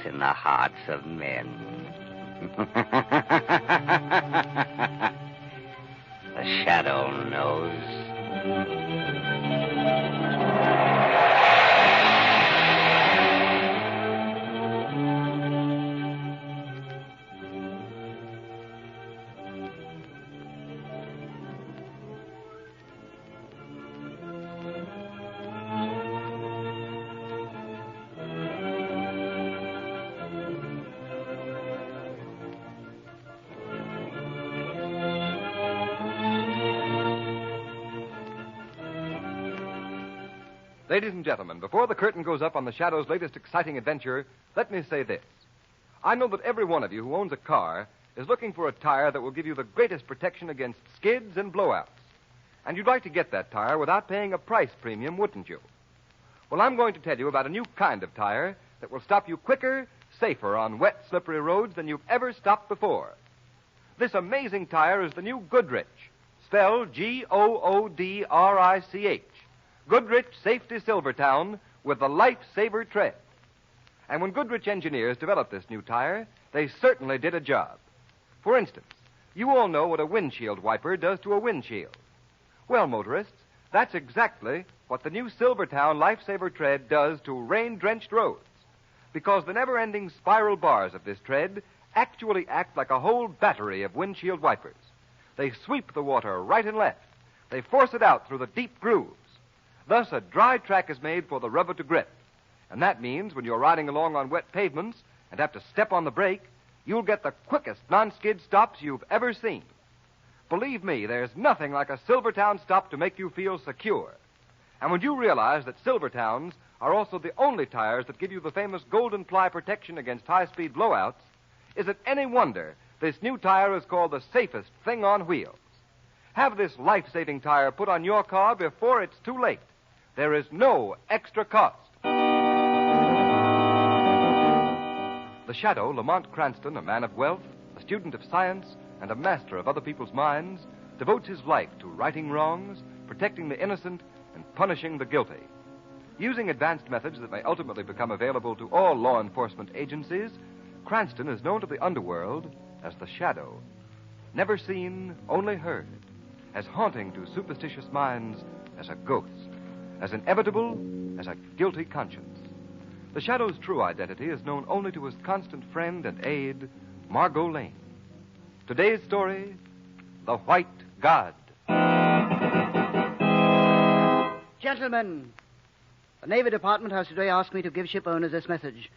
in the hearts of men. The Shadow knows. Ladies and gentlemen, before the curtain goes up on the Shadow's latest exciting adventure, let me say this. I know that every one of you who owns a car is looking for a tire that will give you the greatest protection against skids and blowouts. And you'd like to get that tire without paying a price premium, wouldn't you? Well, I'm going to tell you about a new kind of tire that will stop you quicker, safer on wet, slippery roads than you've ever stopped before. This amazing tire is the new Goodrich, spelled Goodrich. Goodrich Safety Silvertown with the Lifesaver tread. And when Goodrich engineers developed this new tire, they certainly did a job. For instance, you all know what a windshield wiper does to a windshield. Well, motorists, that's exactly what the new Silvertown Lifesaver tread does to rain-drenched roads. Because the never-ending spiral bars of this tread actually act like a whole battery of windshield wipers. They sweep the water right and left. They force it out through the deep grooves. Thus, a dry track is made for the rubber to grip. And that means when you're riding along on wet pavements and have to step on the brake, you'll get the quickest non-skid stops you've ever seen. Believe me, there's nothing like a Silvertown stop to make you feel secure. And when you realize that Silvertowns are also the only tires that give you the famous golden ply protection against high-speed blowouts, is it any wonder this new tire is called the safest thing on wheels? Have this life-saving tire put on your car before it's too late. There is no extra cost. The Shadow, Lamont Cranston, a man of wealth, a student of science, and a master of other people's minds, devotes his life to righting wrongs, protecting the innocent, and punishing the guilty. Using advanced methods that may ultimately become available to all law enforcement agencies, Cranston is known to the underworld as the Shadow. Never seen, only heard. As haunting to superstitious minds as a ghost. As inevitable as a guilty conscience. The Shadow's true identity is known only to his constant friend and aide, Margot Lane. Today's story, The White God. Gentlemen, the Navy Department has today asked me to give ship owners this message.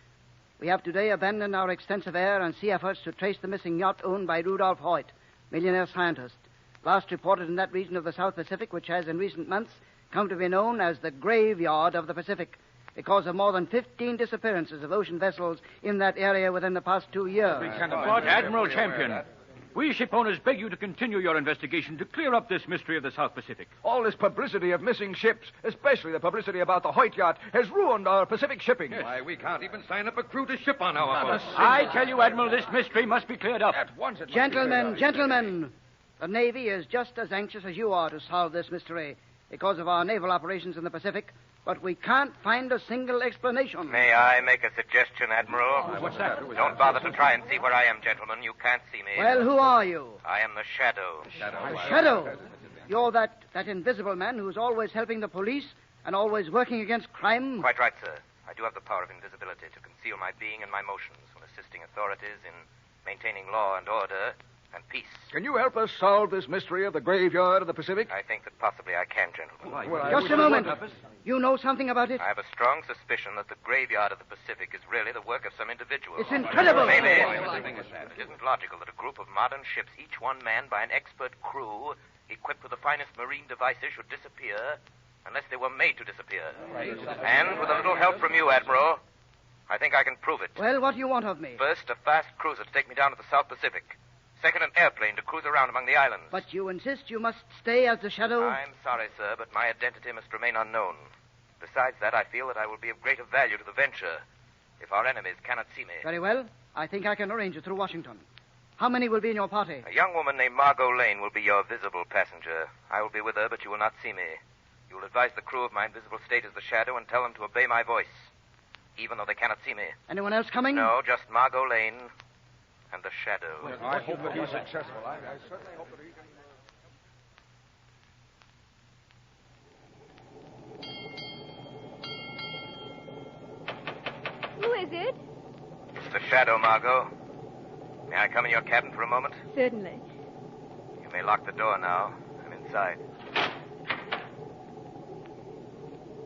We have today abandoned our extensive air and sea efforts to trace the missing yacht owned by Rudolph Hoyt, millionaire scientist, last reported in that region of the South Pacific which has in recent months come to be known as the graveyard of the Pacific because of more than 15 disappearances of ocean vessels in that area within the past 2 years. Admiral Champion, we ship owners beg you to continue your investigation to clear up this mystery of the South Pacific. All this publicity of missing ships, especially the publicity about the Hoyt yacht, has ruined our Pacific shipping. Yes. Why, we can't even sign up a crew to ship on our boat. I tell you, Admiral, this mystery must be cleared up. At once it must Gentlemen, the Navy is just as anxious as you are to solve this mystery because of our naval operations in the Pacific, but we can't find a single explanation. May I make a suggestion, Admiral? What's that? Don't bother to try and see where I am, gentlemen. You can't see me. Well, who are you? I am the Shadow. Shadow? You're that invisible man who's always helping the police and always working against crime? Quite right, sir. I do have the power of invisibility to conceal my being and my motions when assisting authorities in maintaining law and order and peace. Can you help us solve this mystery of the graveyard of the Pacific? I think that possibly I can, gentlemen. Just a moment. You know something about it? I have a strong suspicion that the graveyard of the Pacific is really the work of some individual. It's incredible. Maybe. It isn't logical that a group of modern ships, each one manned by an expert crew, equipped with the finest marine devices, should disappear unless they were made to disappear. And with a little help from you, Admiral, I think I can prove it. Well, what do you want of me? First, a fast cruiser to take me down to the South Pacific. Second, an airplane to cruise around among the islands. But you insist you must stay as the Shadow? I'm sorry, sir, but my identity must remain unknown. Besides that, I feel that I will be of greater value to the venture if our enemies cannot see me. Very well. I think I can arrange it through Washington. How many will be in your party? A young woman named Margot Lane will be your visible passenger. I will be with her, but you will not see me. You will advise the crew of my invisible state as the Shadow and tell them to obey my voice. even though they cannot see me. Anyone else coming? No, just Margot Lane and the Shadow. I hope that he's successful. I certainly hope that he... Who is it? It's the Shadow, Margot. May I come in your cabin for a moment? Certainly. You may lock the door now. I'm inside.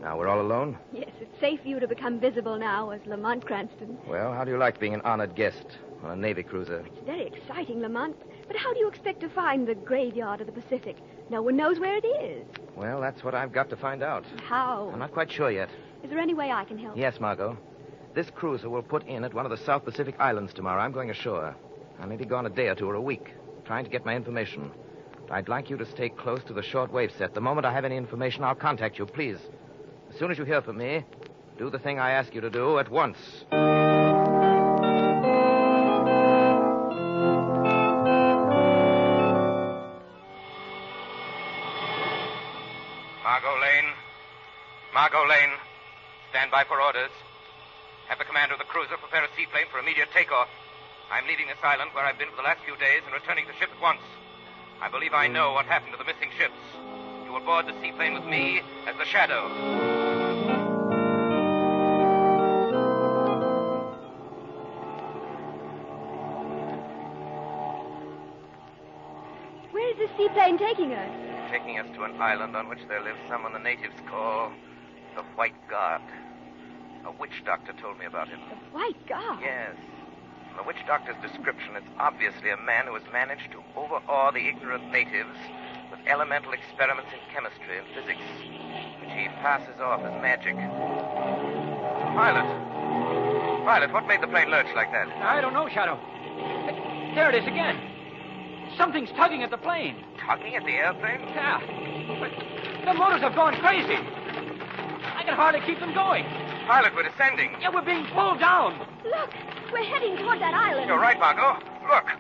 Now, we're all alone? Yes, it's safe for you to become visible now as Lamont Cranston. Well, how do you like being an honored guest on a Navy cruiser? It's very exciting, Lamont. But how do you expect to find the graveyard of the Pacific? No one knows where it is. Well, that's what I've got to find out. How? I'm not quite sure yet. Is there any way I can help? Yes, Margot. This cruiser will put in at one of the South Pacific Islands tomorrow. I'm going ashore. I may be gone a day or two or a week, trying to get my information. I'd like you to stay close to the shortwave set. The moment I have any information, I'll contact you, please. As soon as you hear from me, do the thing I ask you to do at once. Margot Lane. Margot Lane. Stand by for orders. Have the commander of the cruiser prepare a seaplane for immediate takeoff. I'm leaving this island where I've been for the last few days and returning to the ship at once. I believe I know what happened to the missing ships. You will board the seaplane with me as the Shadow. Where is the seaplane taking us? Taking us to an island on which there lives someone the natives call the White God. A witch doctor told me about him. The White God? Yes. From the witch doctor's description, it's obviously a man who has managed to overawe the ignorant natives with elemental experiments in chemistry and physics, which he passes off as magic. Violet, what made the plane lurch like that? I don't know, Shadow. There it is again. Something's tugging at the plane. Tugging at the airplane? Yeah. But the motors have gone crazy. I can hardly keep them going. Violet, we're descending. Yeah, we're being pulled down. Look, we're heading toward that island. You're right, Margot. Look,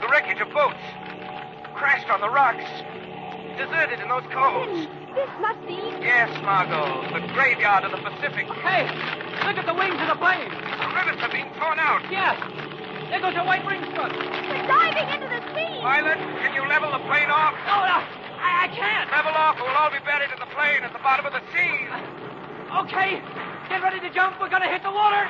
the wreckage of boats. Crashed on the rocks. Deserted in those coves. This must be... Yes, Margot, the graveyard of the Pacific. Hey, look at the wings of the plane. The rivets are being torn out. Yes. There goes a white ring strut. We're diving into the sea. Violet, can you level the plane off? Oh, no, I can't. Level off or we'll all be buried in the plane at the bottom of the sea. Okay, get ready to jump. We're going to hit the water.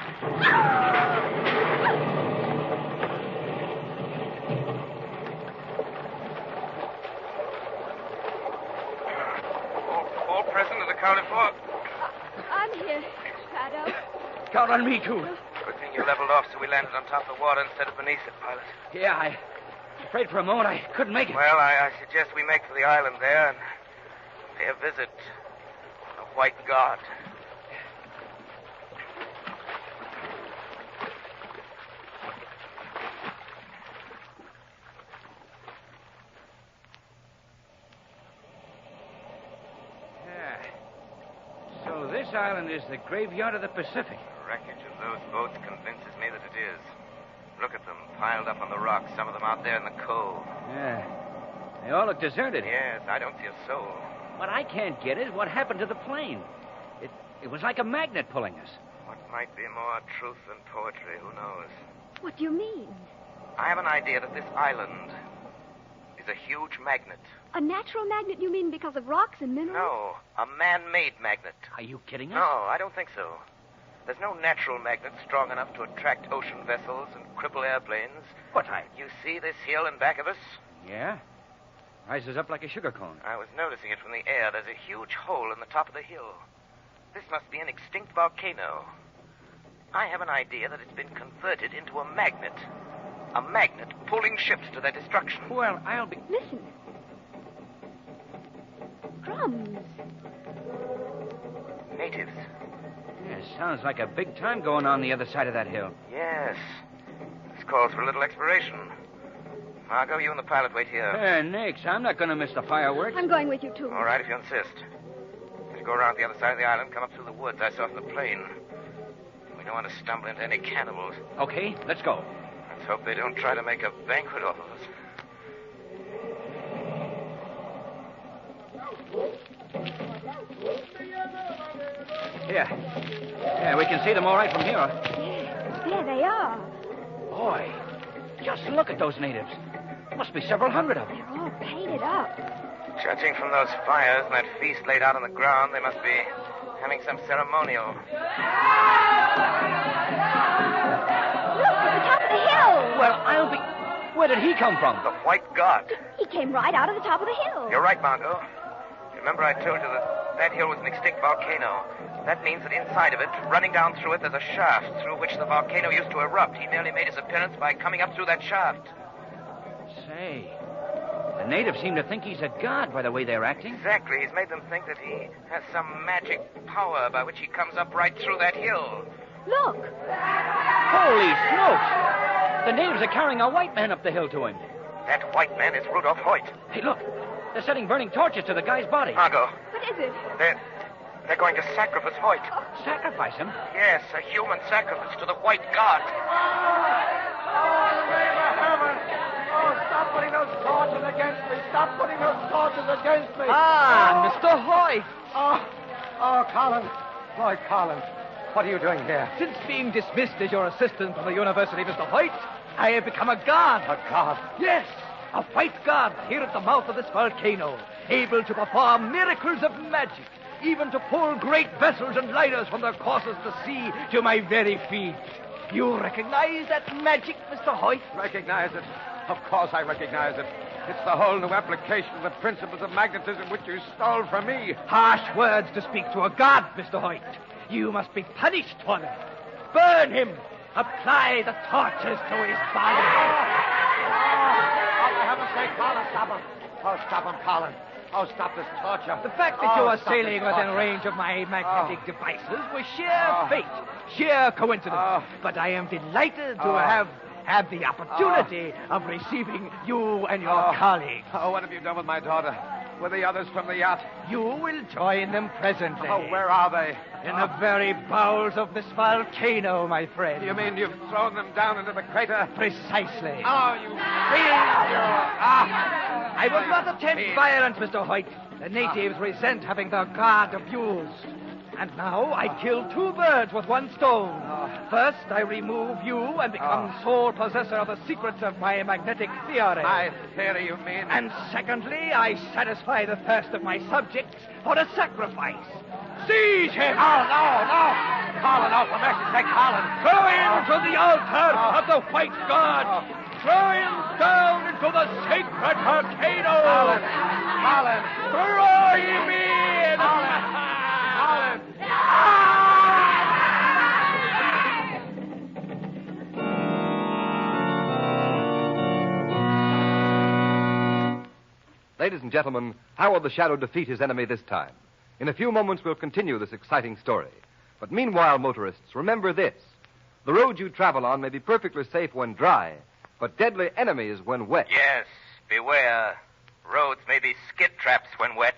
All present and accounted for. I'm here, Shadow. Count on me, too. Good thing you leveled off so we landed on top of the water instead of beneath it, pilot. Yeah, I afraid for a moment I couldn't make it. Well, I suggest we make for the island there and pay a visit to the White God. So this island is the graveyard of the Pacific. The wreckage of those boats convinces me that it is. Look at them, piled up on the rocks, some of them out there in the cove. Yeah. They all look deserted. Yes, I don't see a soul. What I can't get is what happened to the plane. It was like a magnet pulling us. What might be more truth than poetry, who knows? What do you mean? I have an idea that this island is a huge magnet. A natural magnet, you mean, because of rocks and minerals? No, a man-made magnet. Are you kidding us? No, I don't think so. There's no natural magnet strong enough to attract ocean vessels and cripple airplanes. What, You see this hill in back of us? Yeah. Rises up like a sugar cone. I was noticing it from the air. There's a huge hole in the top of the hill. This must be an extinct volcano. I have an idea that it's been converted into a magnet. A magnet pulling ships to their destruction. Well, I'll be... Listen. Drums. Natives. Yeah, sounds like a big time going on the other side of that hill. Yes. This calls for a little exploration. Margot, you and the pilot wait here. Nix, I'm not going to miss the fireworks. I'm going with you, too. All right, if you insist. As you go around the other side of the island, come up through the woods I saw from the plane. We don't want to stumble into any cannibals. Okay, let's go. Let's hope they don't try to make a banquet off of us. Here. Yeah, we can see them all right from here. Yeah, there they are. Boy, just look at those natives. Must be several hundred of them. They're all painted up. Judging from those fires and that feast laid out on the ground, they must be having some ceremonial. Look, at the top of the hill. Well, I'll be... Where did he come from? The White God. He came right out of the top of the hill. You're right, Margot. Remember I told you that hill was an extinct volcano. That means that inside of it, running down through it, there's a shaft through which the volcano used to erupt. He merely made his appearance by coming up through that shaft. Say, the natives seem to think he's a god by the way they're acting. Exactly. He's made them think that he has some magic power by which he comes up right through that hill. Look. Holy smokes! The natives are carrying a white man up the hill to him. That white man is Rudolph Hoyt. Hey, look. They're setting burning torches to the guy's body. Margot. What is it? They're going to sacrifice Hoyt. Sacrifice him? Yes, a human sacrifice to the White God. Stop putting those torches against me. Stop putting those torches against me. Ah, Mr. Hoyt. Oh, Collins. Lloyd Collins. What are you doing here? Since being dismissed as your assistant from the university, Mr. Hoyt, I have become a god. A god? Yes, a white god here at the mouth of this volcano, able to perform miracles of magic, even to pull great vessels and lighters from their courses to sea to my very feet. You recognize that magic, Mr. Hoyt? Recognize it. Of course I recognize it. It's the whole new application of the principles of magnetism which you stole from me. Harsh words to speak to a god, Mr. Hoyt. You must be punished for them. Burn him. Apply the torches to his body. For heaven's sake, Colin, stop him. Oh, stop him, Colin. Oh, stop this torture. The fact that you are stop sailing this within torture. range of my magnetic devices was sheer fate, sheer coincidence. But I am delighted to have had the opportunity of receiving you and your colleagues. Oh, what have you done with my daughter? With the others from the yacht? You will join them presently. Oh, where are they? In the very bowels of this volcano, my friend. You mean you've thrown them down into the crater? Precisely. Oh, you fiend! I will not attempt violence, Mr. Hoyt. The natives resent having their god abused. And now I kill two birds with one stone. First, I remove you and become sole possessor of the secrets of my magnetic theory. My theory, you mean? And secondly, I satisfy the thirst of my subjects for a sacrifice. Seize him! No! Colin, oh, for mercy's sake, Colin. Throw him to the altar of the White God. Throw him down into the sacred volcano. Colin. Throw him in. Colin. Ladies and gentlemen, how will the Shadow defeat his enemy this time? In a few moments, we'll continue this exciting story. But meanwhile, motorists, remember this. The road you travel on may be perfectly safe when dry, but deadly enemies when wet. Yes, beware. Roads may be skid traps when wet.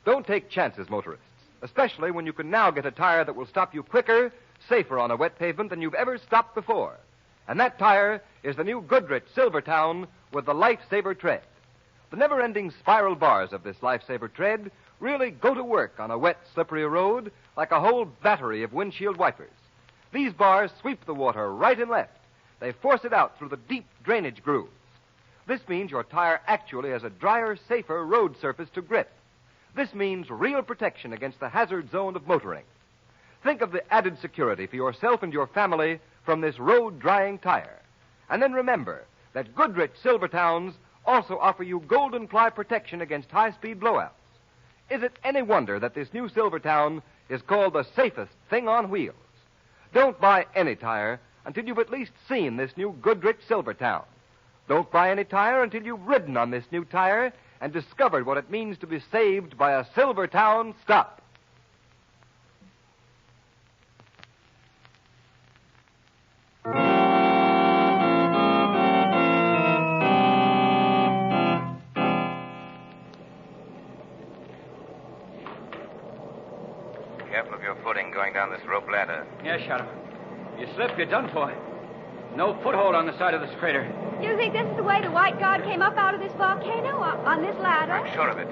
Don't take chances, motorists, especially when you can now get a tire that will stop you quicker, safer on a wet pavement than you've ever stopped before. And that tire is the new Goodrich Silvertown with the Lifesaver tread. The never-ending spiral bars of this Lifesaver tread really go to work on a wet, slippery road like a whole battery of windshield wipers. These bars sweep the water right and left. They force it out through the deep drainage grooves. This means your tire actually has a drier, safer road surface to grip. This means real protection against the hazard zone of motoring. Think of the added security for yourself and your family from this road-drying tire. And then remember that Goodrich Silvertowns also offer you golden ply protection against high-speed blowouts. Is it any wonder that this new Silvertown is called the safest thing on wheels? Don't buy any tire until you've at least seen this new Goodrich Silvertown. Don't buy any tire until you've ridden on this new tire and discovered what it means to be saved by a Silvertown stop. Careful of your footing going down this rope ladder. Yeah, Shadow. You slip, you're done for. No foothold on the side of this crater. Do you think this is the way the White God came up out of this volcano on this ladder? I'm sure of it.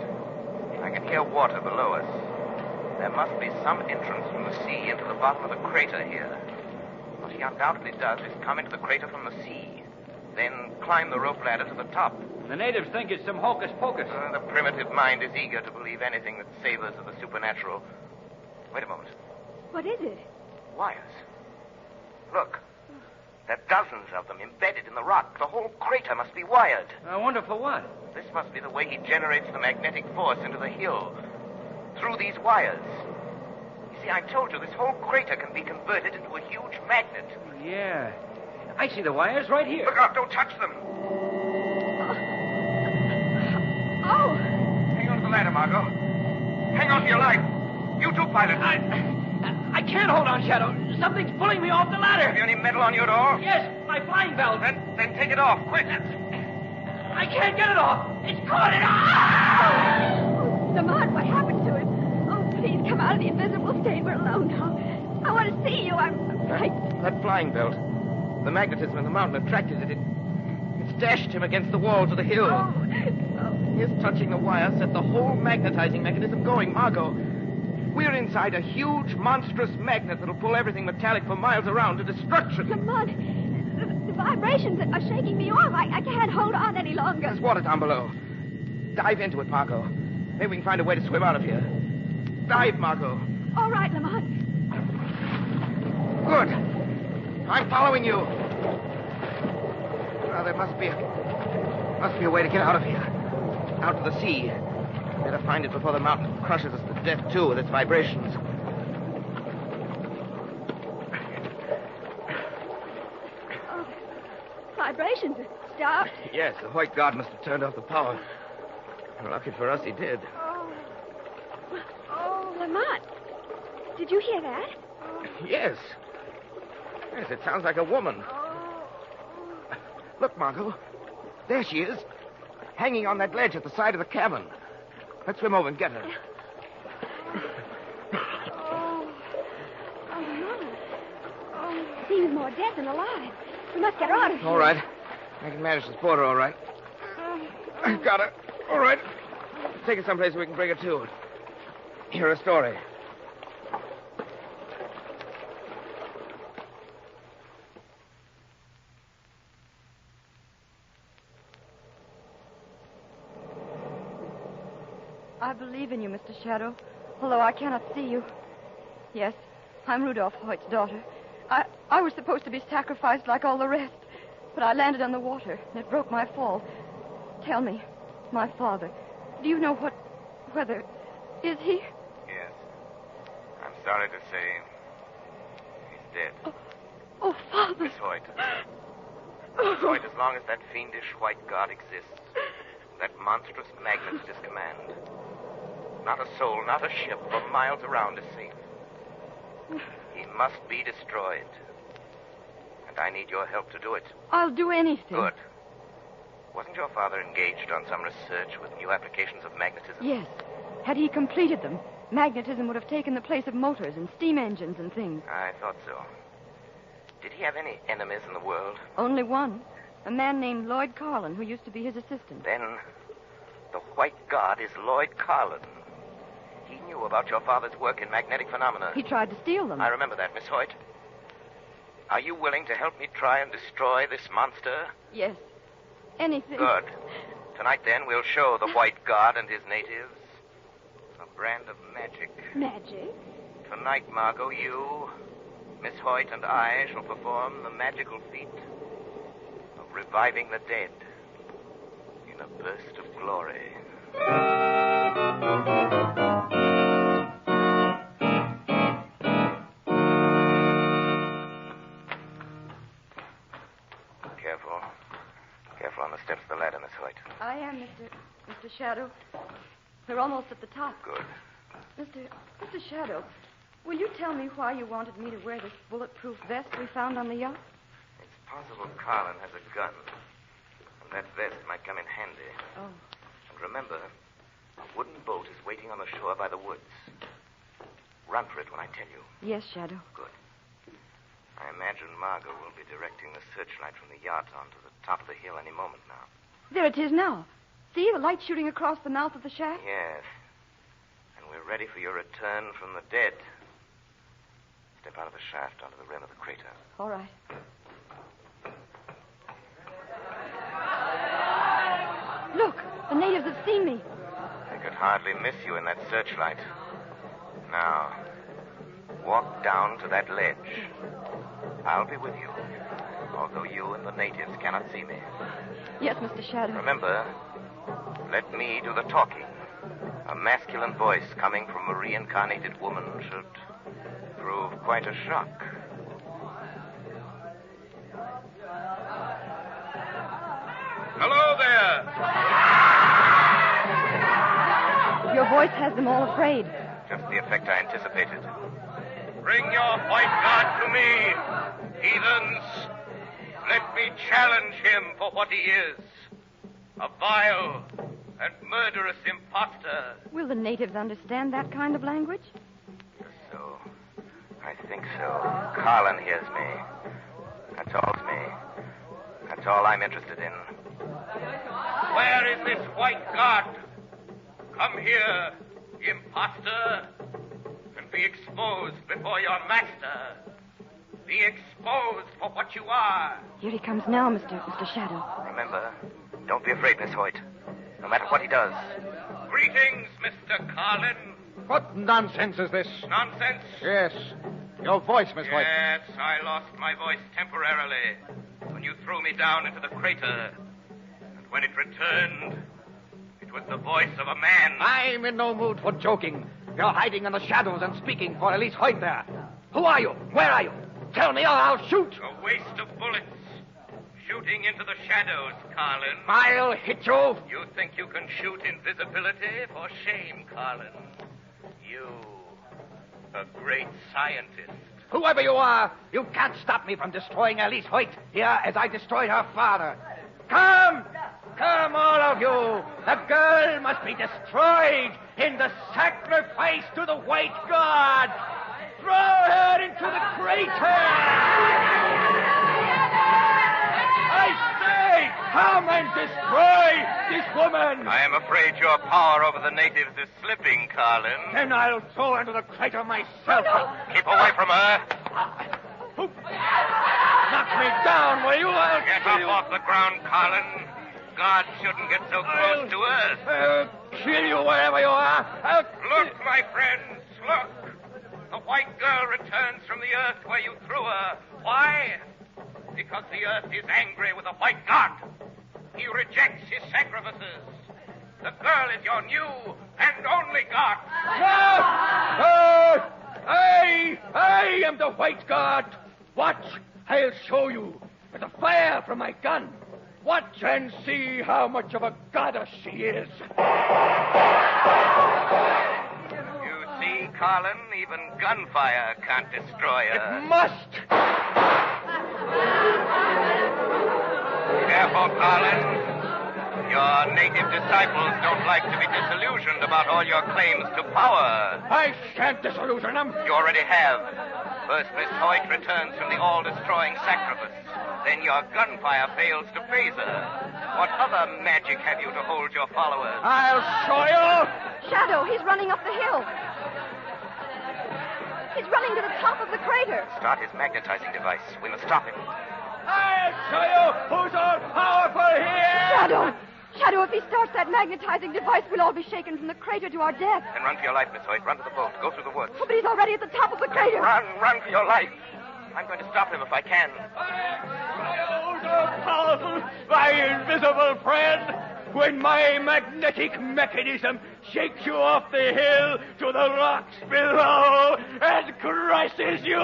I can hear water below us. There must be some entrance from the sea into the bottom of the crater here. What he undoubtedly does is come into the crater from the sea, then climb the rope ladder to the top. The natives think it's some hocus pocus. The primitive mind is eager to believe anything that savors of the supernatural. Wait a moment. What is it? Wires. Look. There are dozens of them embedded in the rock. The whole crater must be wired. I wonder for what? This must be the way he generates the magnetic force into the hill. Through these wires. You see, I told you this whole crater can be converted into a huge magnet. Yeah. I see the wires right here. Look out, don't touch them. Oh! Hang on to the ladder, Margot. Hang on to your life. You too, pilot. I can't hold on, Shadow. Something's pulling me off the ladder. Have you any metal on you at all? Yes, my flying belt. Then take it off, quick. I can't get it off. It's caught it. Oh, Lamont, what happened to him? Oh, please come out of the invisible state. We're alone now. I want to see you. I'm frightened. That flying belt. The magnetism in the mountain attracted it. It's dashed him against the walls of the hill. Oh. His touching the wire set the whole magnetizing mechanism going, Margot. We're inside a huge, monstrous magnet that'll pull everything metallic for miles around to destruction. Lamont, the vibrations are shaking me off. I can't hold on any longer. There's water down below. Dive into it, Margot. Maybe we can find a way to swim out of here. Dive, Margot. All right, Lamont. Good. I'm following you. Well, there must be a way to get out of here. Out to the sea. Better find it before the mountain crushes us to death, too, with its vibrations. Oh, vibrations have stopped. Yes, the white guard must have turned off the power. Lucky for us, he did. Oh, Lamont. Did you hear that? Yes. Yes, it sounds like a woman. Look, Margot. There she is. Hanging on that ledge at the side of the cabin. Let's swim over and get her. Oh, Lamont. Oh, seems more dead than alive. We must get her out of here. All right. I can manage to support her, all right. I've got her. All right. Take her someplace where we can bring her to. Hear her story. I believe in you, Mr. Shadow, although I cannot see you. Yes, I'm Rudolph Hoyt's daughter. I was supposed to be sacrificed like all the rest, but I landed on the water, and it broke my fall. Tell me, my father, do you know whether... Is he? Yes. I'm sorry to say he's dead. Oh, Father. Miss Hoyt. Miss Hoyt, as long as that fiendish white god exists, that monstrous magnet at his command, not a soul, not a ship for miles around is safe. He must be destroyed. And I need your help to do it. I'll do anything. Good. Wasn't your father engaged on some research with new applications of magnetism? Yes. Had he completed them, magnetism would have taken the place of motors and steam engines and things. I thought so. Did he have any enemies in the world? Only one. A man named Lloyd Carlin, who used to be his assistant. Then the white god is Lloyd Carlin. He knew about your father's work in magnetic phenomena. He tried to steal them. I remember that, Miss Hoyt. Are you willing to help me try and destroy this monster? Yes. Anything. Good. Tonight, then, we'll show the white god and his natives a brand of magic. Magic? Tonight, Margot, you, Miss Hoyt, and I shall perform the magical feat of reviving the dead in a burst of glory. Careful on the steps of the ladder, Miss Hoyt. I am, Mr. Shadow. We're almost at the top. Good. Mr. Shadow, will you tell me why you wanted me to wear this bulletproof vest we found on the yacht? It's possible Carlin has a gun, and that vest might come in handy. Oh. And remember, a wooden boat is waiting on the shore by the woods. Run for it when I tell you. Yes, Shadow. Good. I imagine Margot will be directing the searchlight from the yacht onto the top of the hill any moment now. There it is now. See, the light shooting across the mouth of the shaft? Yes. And we're We're ready for your return from the dead. Step out of the shaft onto the rim of the crater. All right. Look, the natives have seen me. They could hardly miss you in that searchlight. Now, walk down to that ledge. I'll be with you, although you and the natives cannot see me. Yes, Mr. Shadow. Remember, let me do the talking. A masculine voice coming from a reincarnated woman should prove quite a shock. Hello there. Your voice has them all afraid. Just the effect I anticipated. Bring your white god to me, heathens. Let me challenge him for what he is. A vile and murderous imposter. Will the natives understand that kind of language? So, I think so. Carlin hears me. That's all I'm interested in. Where is this white god? Come here, imposter, and be exposed before your master. Be exposed for what you are. Here he comes now, Mr. Shadow. Remember, don't be afraid, Miss Hoyt. No matter what he does. Greetings, Mr. Carlin. What nonsense is this? Nonsense? Yes. Your voice, Miss Hoyt. Yes, I lost my voice temporarily when you threw me down into the crater. And when it returned, it was the voice of a man. I'm in no mood for joking. You're hiding in the shadows and speaking for Elise Hoyt there. Who are you? Where are you? Tell me or I'll shoot. A waste of bullets. Shooting into the shadows, Carlin. I'll hit you. You think you can shoot invisibility? For shame, Carlin. You, a great scientist. Whoever you are, you can't stop me from destroying Elise Hoyt here as I destroyed her father. Come! Come, all of you! The girl must be destroyed in the sacrifice to the white god! Throw her into the crater! I say, come and destroy this woman! I am afraid your power over the natives is slipping, Carlin. Then I'll throw her into the crater myself. Keep away from her. Knock me down, will you? I'll Get kill up you. off the ground, Carlin. God shouldn't get so close to us. I'll kill you wherever you are. Look, my friends, look. The white girl returns from the earth where you threw her. Why? Because the earth is angry with the white god. He rejects his sacrifices. The girl is your new and only god. I am the white god. Watch, I'll show you with the fire from my gun. Watch and see how much of a goddess she is. You see, Carlin, even gunfire can't destroy her. It must. Careful, Carlin. Your native disciples don't like to be disillusioned about all your claims to power. I shan't disillusion them. You already have. First, Miss Hoyt returns from the all-destroying sacrifice. Then your gunfire fails to phase her. What other magic have you to hold your followers? I'll show you. Shadow, he's running up the hill. He's running to the top of the crater. Start his magnetizing device. We must stop him. I'll show you who's all powerful here. Shadow, if he starts that magnetizing device, we'll all be shaken from the crater to our death. Then run for your life, Miss Hoyt. Run to the boat. Go through the woods. Oh, but he's already at the top of the crater. Run for your life. I'm going to stop him if I can. So powerful, my invisible friend. When my magnetic mechanism shakes you off the hill to the rocks below and crushes you.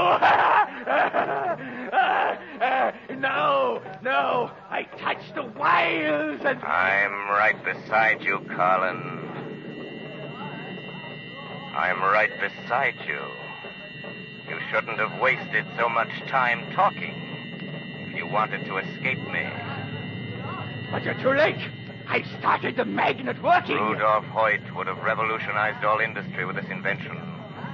No, I touch the wiles and... I'm right beside you, Carlin. I'm right beside you. You shouldn't have wasted so much time talking if you wanted to escape me. But you're too late. I started the magnet working. Rudolph Hoyt would have revolutionized all industry with this invention.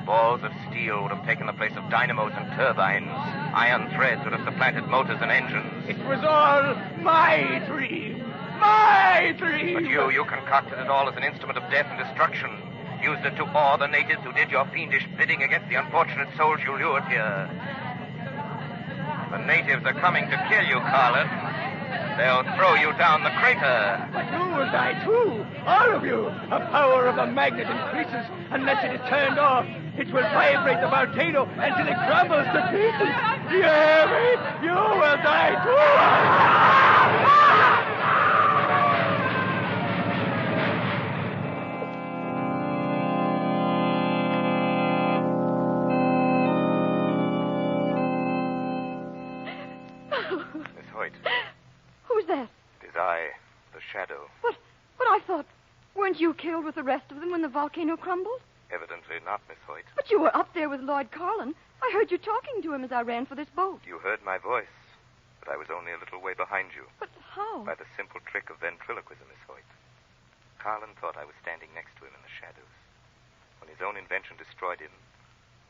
Balls of steel would have taken the place of dynamos and turbines. Iron threads would have supplanted motors and engines. It was all my dream. My dream. But you concocted it all as an instrument of death and destruction. Used it to awe the natives who did your fiendish bidding against the unfortunate souls you lured here. The natives are coming to kill you, Carlin. They'll throw you down the crater. But you will die too, all of you. The power of the magnet increases unless it is turned off. It will vibrate the volcano until it crumbles to pieces. Do you hear me? You will die too. Miss Hoyt. Who's that? It is I, the Shadow. But I thought, weren't you killed with the rest of them when the volcano crumbled? Evidently not, Miss Hoyt. But you were up there with Lloyd Carlin. I heard you talking to him as I ran for this boat. You heard my voice, but I was only a little way behind you. But how? By the simple trick of ventriloquism, Miss Hoyt. Carlin thought I was standing next to him in the shadows when his own invention destroyed him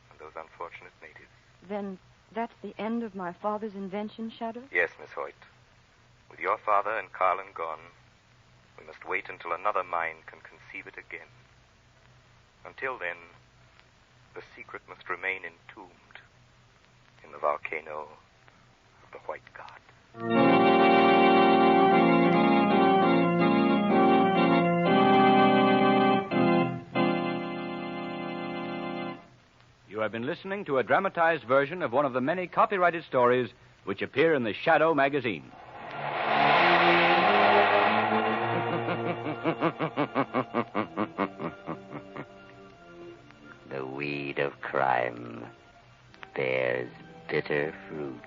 and those unfortunate natives. Then that's the end of my father's invention, Shadow? Yes, Miss Hoyt. With your father and Carlin gone, we must wait until another mind can conceive it again. Until then, the secret must remain entombed in the volcano of the White God. You have been listening to a dramatized version of one of the many copyrighted stories which appear in the Shadow magazine. The weed of crime bears bitter fruit.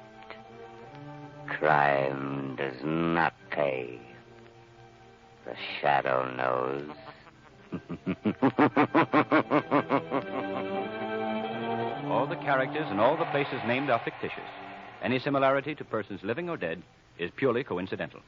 Crime does not pay. The Shadow knows. All the characters and all the places named are fictitious. Any similarity to persons living or dead is purely coincidental.